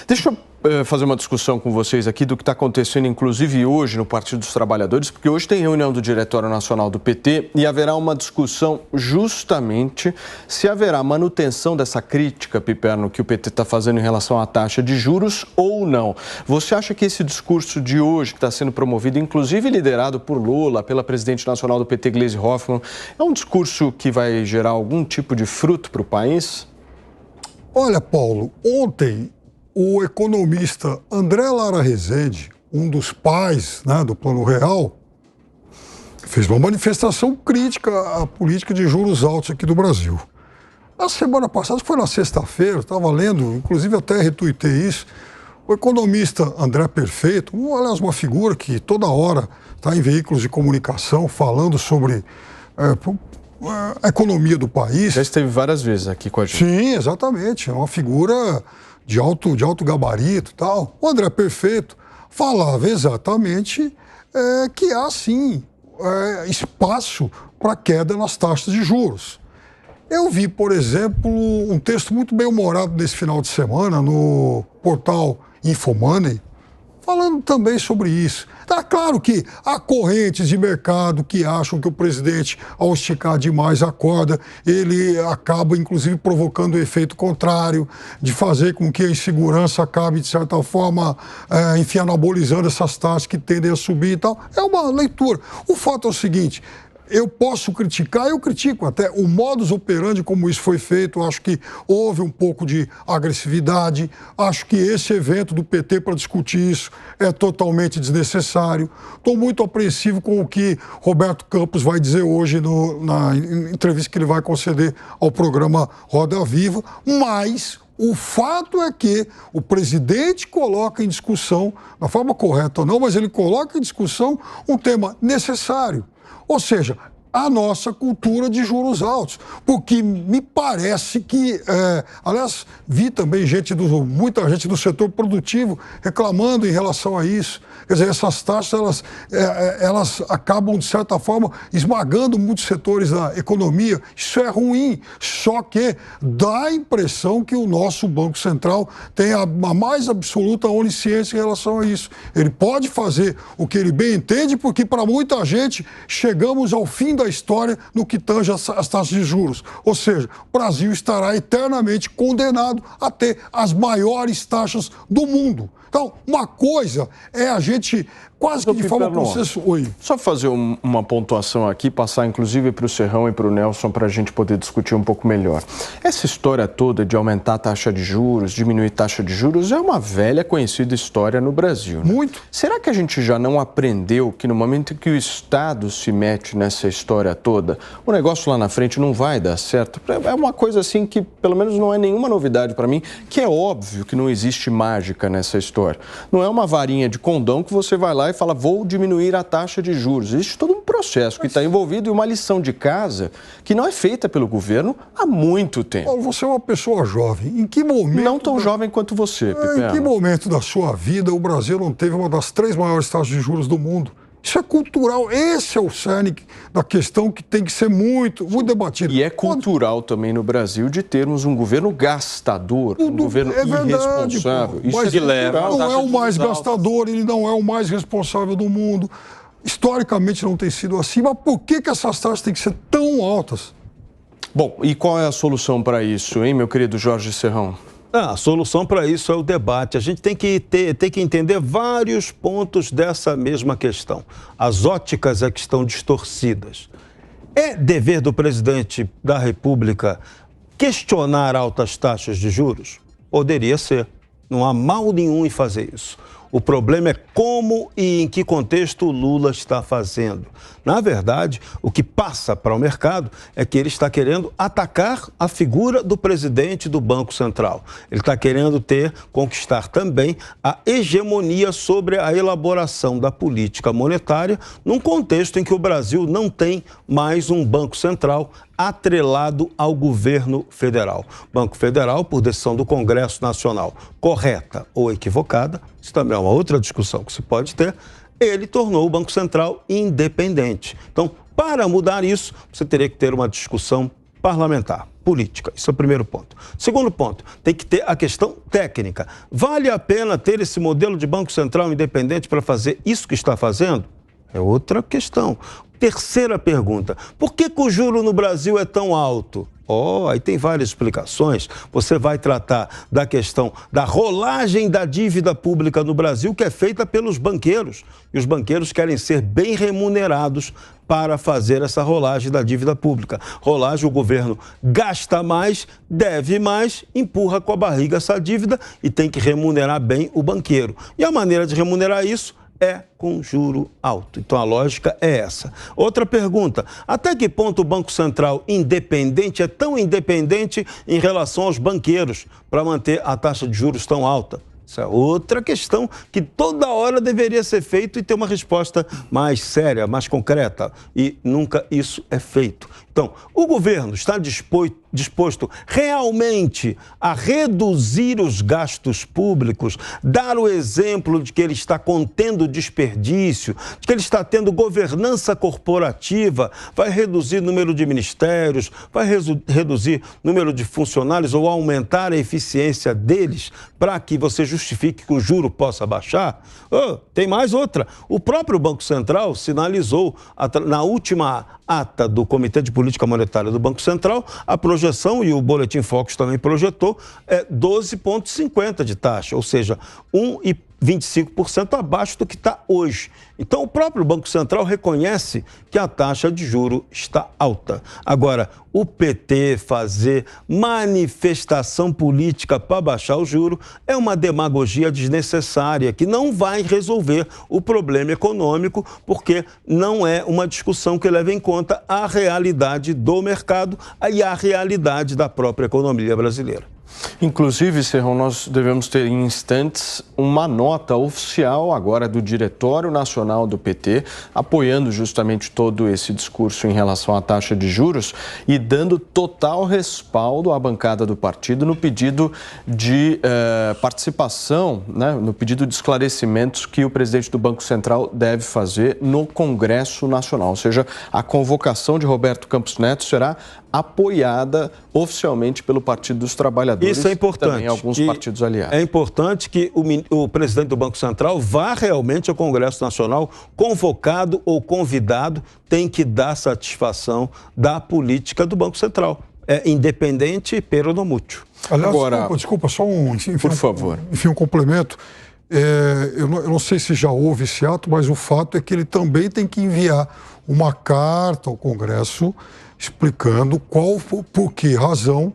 Deixa eu fazer uma discussão com vocês aqui do que está acontecendo, inclusive hoje, no Partido dos Trabalhadores, porque hoje tem reunião do Diretório Nacional do PT e haverá uma discussão justamente se haverá manutenção dessa crítica, Piperno, que o PT está fazendo em relação à taxa de juros ou não. Você acha que esse discurso de hoje, que está sendo promovido, inclusive liderado por Lula, pela presidente nacional do PT, Gleisi Hoffmann, é um discurso que vai gerar algum tipo de fruto para o país? Olha, Paulo, ontem o economista André Lara Rezende, um dos pais, né, do Plano Real, fez uma manifestação crítica à política de juros altos aqui do Brasil. Na semana passada, foi na sexta-feira, estava lendo, inclusive até retuitei isso, o economista André Perfeito, aliás, uma figura que toda hora está em veículos de comunicação falando sobre a economia do país. Já esteve várias vezes aqui com a gente. Sim, exatamente. É uma figura de alto gabarito e tal. O André Perfeito falava exatamente que há, sim, espaço para queda nas taxas de juros. Eu vi, por exemplo, um texto muito bem-humorado nesse final de semana no portal Infomoney, falando também sobre isso. Tá claro que há correntes de mercado que acham que o presidente, ao esticar demais a corda, ele acaba, inclusive, provocando o efeito contrário, de fazer com que a insegurança acabe, de certa forma, enfim, anabolizando essas taxas que tendem a subir e tal. É uma leitura. O fato é o seguinte: eu posso criticar, eu critico até o modus operandi como isso foi feito. Acho que houve um pouco de agressividade. Acho que esse evento do PT para discutir isso é totalmente desnecessário. Estou muito apreensivo com o que Roberto Campos vai dizer hoje na entrevista que ele vai conceder ao programa Roda Viva, mas o fato é que o presidente coloca em discussão, da forma correta ou não, mas ele coloca em discussão um tema necessário. Ou seja, a nossa cultura de juros altos. Porque me parece que, aliás, vi também muita gente do setor produtivo reclamando em relação a isso. Quer dizer, essas taxas, elas acabam, de certa forma, esmagando muitos setores da economia. Isso é ruim, só que dá a impressão que o nosso Banco Central tem a mais absoluta onisciência em relação a isso. Ele pode fazer o que ele bem entende, porque para muita gente chegamos ao fim da história no que tange as taxas de juros. Ou seja, o Brasil estará eternamente condenado a ter as maiores taxas do mundo. Então, uma coisa é a gente quase que de forma processo... Oi. Só fazer uma pontuação aqui, passar inclusive para o Serrão e para o Nelson para a gente poder discutir um pouco melhor. Essa história toda de aumentar a taxa de juros, diminuir taxa de juros, é uma velha conhecida história no Brasil, né? Muito. Será que a gente já não aprendeu que no momento em que o Estado se mete nessa história toda, o negócio lá na frente não vai dar certo? É uma coisa assim que, pelo menos, não é nenhuma novidade para mim, que é óbvio que não existe mágica nessa história. Não é uma varinha de condão que você vai lá e fala, vou diminuir a taxa de juros. Existe todo um processo que está envolvido e uma lição de casa que não é feita pelo governo há muito tempo. Paulo, você é uma pessoa jovem. Em que momento... Não tão jovem quanto você, Piperno. Em que momento da sua vida o Brasil não teve uma das 3 maiores taxas de juros do mundo? Isso é cultural. Esse é o cerne da questão que tem que ser muito debatido. E é cultural também no Brasil de termos um governo gastador, um governo irresponsável. Isso é cultural. Não é o mais gastador, ele não é o mais responsável do mundo. Historicamente não tem sido assim, mas por que essas taxas têm que ser tão altas? Bom, e qual é a solução para isso, hein, meu querido Jorge Serrão? A solução para isso é o debate. A gente tem que entender vários pontos dessa mesma questão. As óticas é que estão distorcidas. É dever do presidente da República questionar altas taxas de juros? Poderia ser. Não há mal nenhum em fazer isso. O problema é como e em que contexto o Lula está fazendo. Na verdade, o que passa para o mercado é que ele está querendo atacar a figura do presidente do Banco Central. Ele está querendo conquistar também a hegemonia sobre a elaboração da política monetária num contexto em que o Brasil não tem mais um Banco Central atrelado ao governo federal. Banco Federal, por decisão do Congresso Nacional, correta ou equivocada, isso também é uma outra discussão que se pode ter, ele tornou o Banco Central independente. Então, para mudar isso, você teria que ter uma discussão parlamentar. política. Isso é o primeiro ponto. Segundo ponto, tem que ter a questão técnica. Vale a pena ter esse modelo de Banco Central independente para fazer isso que está fazendo? É outra questão. Terceira pergunta, por que o juro no Brasil é tão alto? Aí tem várias explicações. Você vai tratar da questão da rolagem da dívida pública no Brasil, que é feita pelos banqueiros. E os banqueiros querem ser bem remunerados para fazer essa rolagem da dívida pública. Rolagem, o governo gasta mais, deve mais, empurra com a barriga essa dívida e tem que remunerar bem o banqueiro. E a maneira de remunerar isso é com juro alto. Então a lógica é essa. Outra pergunta, até que ponto o Banco Central independente é tão independente em relação aos banqueiros para manter a taxa de juros tão alta? Isso é outra questão que toda hora deveria ser feito e ter uma resposta mais séria, mais concreta. E nunca isso é feito. Então, o governo está disposto realmente a reduzir os gastos públicos, dar o exemplo de que ele está contendo desperdício, de que ele está tendo governança corporativa, vai reduzir o número de ministérios, vai reduzir o número de funcionários ou aumentar a eficiência deles para que você justifique que o juro possa baixar? Tem mais outra. O próprio Banco Central sinalizou na última ata do Comitê de Política Monetária do Banco Central, a projeção, e o Boletim Focus também projetou, 12,50 de taxa, ou seja, 1,25% abaixo do que está hoje. Então, o próprio Banco Central reconhece que a taxa de juro está alta. Agora, o PT fazer manifestação política para baixar o juro é uma demagogia desnecessária que não vai resolver o problema econômico, porque não é uma discussão que leva em conta a realidade do mercado e a realidade da própria economia brasileira. Inclusive, Serrão, nós devemos ter em instantes uma nota oficial agora do Diretório Nacional do PT, apoiando justamente todo esse discurso em relação à taxa de juros e dando total respaldo à bancada do partido no pedido de participação, né, no pedido de esclarecimentos que o presidente do Banco Central deve fazer no Congresso Nacional. Ou seja, a convocação de Roberto Campos Neto será apoiada oficialmente pelo Partido dos Trabalhadores. Isso é importante. E também alguns partidos aliados. É importante que o presidente do Banco Central vá realmente ao Congresso Nacional, convocado ou convidado, tem que dar satisfação da política do Banco Central. É independente pero no mútuo. Aliás, agora, desculpa, só por favor. Um complemento. Eu não sei se já houve esse ato, mas o fato é que ele também tem que enviar uma carta ao Congresso explicando por que razão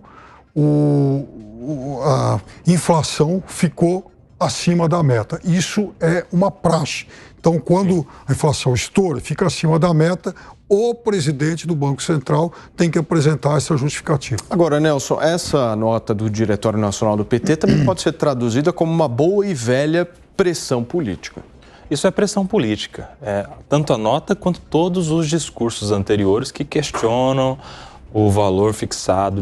a inflação ficou acima da meta. Isso é uma praxe. Então, quando a inflação estoura, fica acima da meta, o presidente do Banco Central tem que apresentar essa justificativa. Agora, Nelson, essa nota do Diretório Nacional do PT também pode ser traduzida como uma boa e velha pressão política. Isso é pressão política. Tanto a nota quanto todos os discursos anteriores que questionam o valor fixado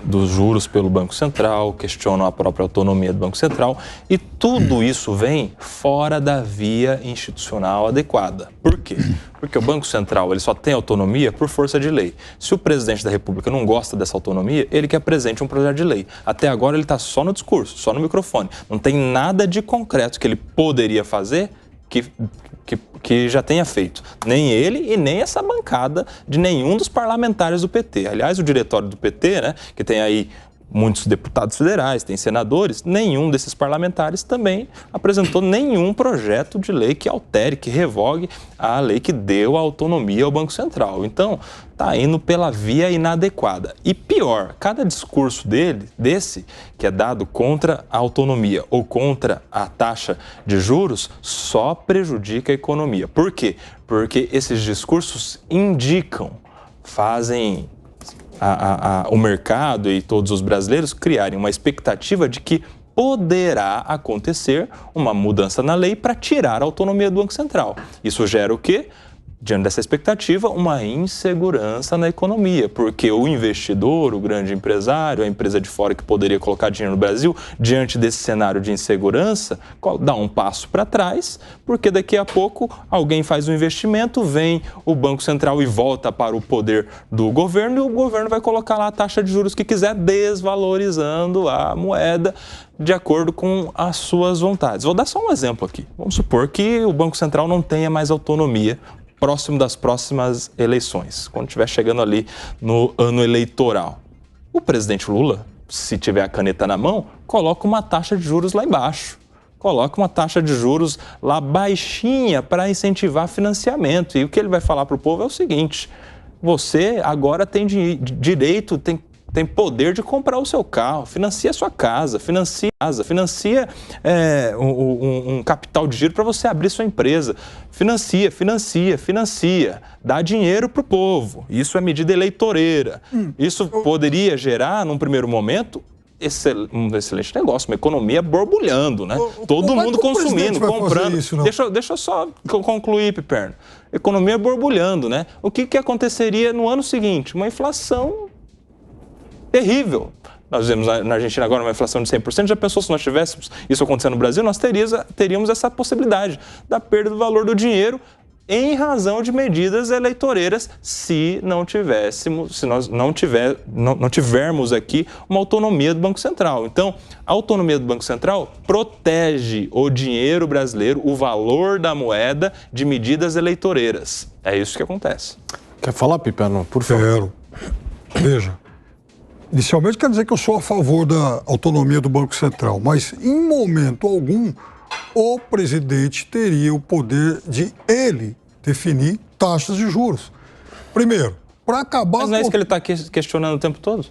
dos juros pelo Banco Central, questionam a própria autonomia do Banco Central, e tudo isso vem fora da via institucional adequada. Por quê? Porque o Banco Central ele só tem autonomia por força de lei. Se o presidente da República não gosta dessa autonomia, ele que apresente um projeto de lei. Até agora ele está só no discurso, só no microfone. Não tem nada de concreto que ele poderia fazer que já tenha feito. Nem ele e nem essa bancada de nenhum dos parlamentares do PT. Aliás, o diretório do PT, né, que tem aí muitos deputados federais, tem senadores, nenhum desses parlamentares também apresentou nenhum projeto de lei que altere, que revogue a lei que deu a autonomia ao Banco Central. Então, está indo pela via inadequada. E pior, cada discurso desse, que é dado contra a autonomia ou contra a taxa de juros, só prejudica a economia. Por quê? Porque esses discursos fazem o mercado e todos os brasileiros criarem uma expectativa de que poderá acontecer uma mudança na lei para tirar a autonomia do Banco Central. Isso gera o quê? diante dessa expectativa, uma insegurança na economia, porque o investidor, o grande empresário, a empresa de fora que poderia colocar dinheiro no Brasil, diante desse cenário de insegurança, dá um passo para trás, porque daqui a pouco alguém faz um investimento, vem o Banco Central e volta para o poder do governo, e o governo vai colocar lá a taxa de juros que quiser, desvalorizando a moeda de acordo com as suas vontades. Vou dar só um exemplo aqui. Vamos supor que o Banco Central não tenha mais autonomia próximo das próximas eleições, quando estiver chegando ali no ano eleitoral. O presidente Lula, se tiver a caneta na mão, coloca uma taxa de juros lá embaixo. Coloca uma taxa de juros lá baixinha para incentivar financiamento. E o que ele vai falar para o povo é o seguinte: você agora tem direito, tem poder de comprar o seu carro, financia a sua casa, financia um capital de giro para você abrir sua empresa. Financia. Dá dinheiro para o povo. Isso é medida eleitoreira. Isso poderia gerar, num primeiro momento, um excelente negócio, uma economia borbulhando, né? Todo mundo consumindo, comprando. Isso, deixa eu só concluir, Piperno. Economia borbulhando, né? O que aconteceria no ano seguinte? Uma inflação terrível. Nós vemos na Argentina agora uma inflação de 100%. Já pensou se nós tivéssemos isso acontecendo no Brasil? Nós teríamos essa possibilidade da perda do valor do dinheiro em razão de medidas eleitoreiras, se nós não tivermos aqui uma autonomia do Banco Central. Então, a autonomia do Banco Central protege o dinheiro brasileiro, o valor da moeda, de medidas eleitoreiras. É isso que acontece. Quer falar, Piperno? Por favor. Quero. Veja. Inicialmente quer dizer que eu sou a favor da autonomia do Banco Central, mas em momento algum o presidente teria o poder de ele definir taxas de juros. Primeiro, para acabar... Mas não é isso que ele está questionando o tempo todo?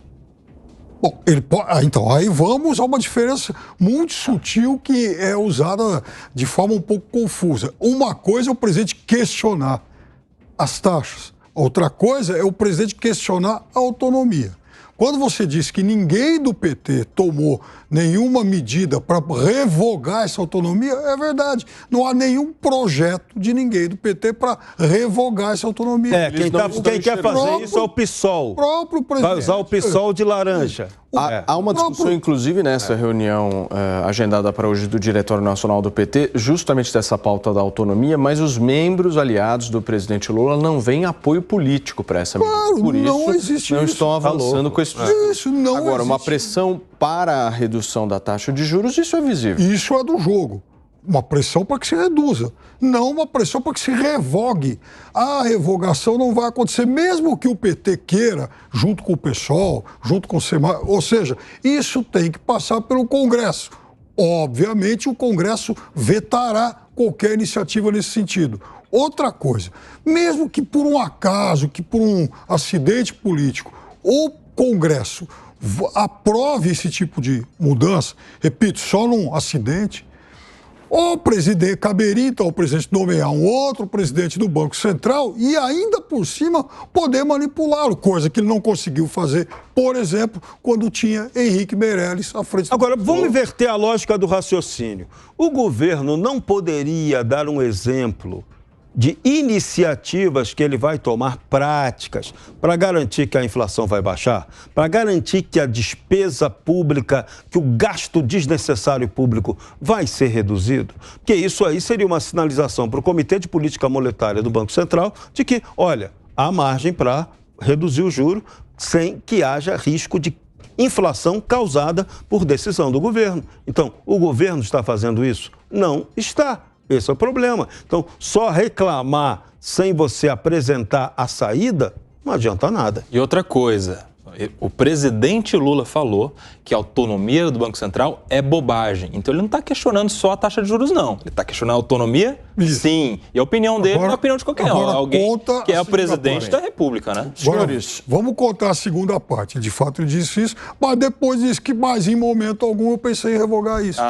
Bom, ele pode... então, aí vamos a uma diferença muito sutil que é usada de forma um pouco confusa. Uma coisa é o presidente questionar as taxas, outra coisa é o presidente questionar a autonomia. Quando você diz que ninguém do PT tomou nenhuma medida para revogar essa autonomia, é verdade. Não há nenhum projeto de ninguém do PT para revogar essa autonomia. Quem quer fazer isso é o PSOL. O próprio presidente. Vai usar o PSOL de laranja. Há uma discussão, inclusive, nessa reunião agendada para hoje do Diretório Nacional do PT, justamente dessa pauta da autonomia, mas os membros aliados do presidente Lula não veem apoio político para essa medida. Claro, por isso, não existe não isso. estão avançando com esse Isso não Agora, existe. uma pressão para a redução da taxa de juros, isso é visível. Isso é do jogo. Uma pressão para que se reduza, não uma pressão para que se revogue. A revogação não vai acontecer, mesmo que o PT queira, junto com o PSOL, junto com o SEMAI, ou seja, isso tem que passar pelo Congresso. Obviamente, o Congresso vetará qualquer iniciativa nesse sentido. Outra coisa, mesmo que por um acaso, que por um acidente político, o Congresso aprove esse tipo de mudança, repito, só num acidente, o presidente, caberia então o presidente nomear um outro presidente do Banco Central e ainda por cima poder manipulá-lo, coisa que ele não conseguiu fazer, por exemplo, quando tinha Henrique Meirelles à frente do Agora, vamos inverter a lógica do raciocínio. O governo não poderia dar um exemplo de iniciativas que ele vai tomar práticas para garantir que a inflação vai baixar, para garantir que a despesa pública, que o gasto desnecessário público vai ser reduzido? Porque isso aí seria uma sinalização para o Comitê de Política Monetária do Banco Central de que, olha, há margem para reduzir o juro sem que haja risco de inflação causada por decisão do governo. Então, o governo está fazendo isso? Não está. Esse é o problema. Então, só reclamar sem você apresentar a saída não adianta nada. E outra coisa, o presidente Lula falou que a autonomia do Banco Central é bobagem. Então, ele não está questionando só a taxa de juros, não. Ele está questionando a autonomia, sim. E a opinião dele não é a opinião de qualquer um. Alguém que é o presidente da República, né? Senhores, vamos contar a segunda parte. De fato, ele disse isso, mas depois disse que mais em momento algum eu pensei em revogar isso.